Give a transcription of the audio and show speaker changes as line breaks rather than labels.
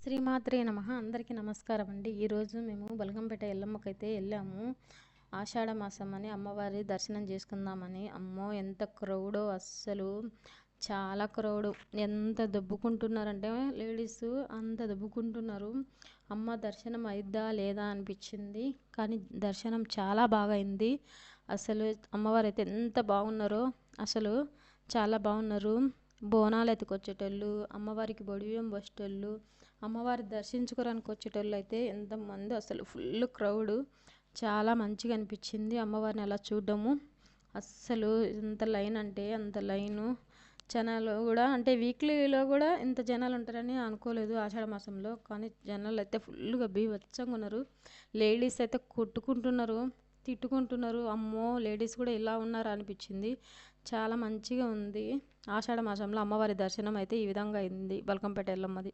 శ్రీమాత్రే నమః. అందరికీ నమస్కారం అండి. ఈరోజు మేము బలగంపేట ఎల్లమ్మకైతే వెళ్ళాము. ఆషాఢ మాసం అని అమ్మవారి దర్శనం చేసుకుందామని. అమ్మో ఎంత క్రౌడో, అస్సలు చాలా క్రౌడ్. ఎంత దొబ్బుకుంటున్నారంటే లేడీస్ అంత దొబ్బుకుంటున్నారు. అమ్మ దర్శనం అయిద్దా లేదా అనిపించింది, కానీ దర్శనం చాలా బాగా అయింది. అసలు అమ్మవారు అయితే ఎంత బాగున్నారో, అసలు చాలా బాగున్నారు. బోనాలు ఎత్తుకొచ్చేటోళ్ళు, అమ్మవారికి బొడిబియ్యం పోసేటోళ్ళు, అమ్మవారి దర్శించుకోవడానికి వచ్చేటోళ్ళు అయితే ఎంతమంది, అసలు ఫుల్ క్రౌడ్. చాలా మంచిగా అనిపించింది అమ్మవారిని అలా చూడడము. అస్సలు ఎంత లైన్ అంటే అంత లైను. జనాలు కూడా అంటే వీక్లీలో కూడా ఇంత జనాలు ఉంటారని అనుకోలేదు ఆషాఢ మాసంలో, కానీ జనాలు అయితే ఫుల్గా బీభత్సంగా ఉన్నారు. లేడీస్ అయితే కొట్టుకుంటున్నారు, తిట్టుకుంటున్నారు. అమ్మో లేడీస్ కూడా ఇలా ఉన్నారా అనిపించింది. చాలా మంచిగా ఉంది. ఆషాఢ మాసంలో అమ్మవారి దర్శనం అయితే ఈ విధంగా అయింది బల్కంపేట ఎల్లమ్మది.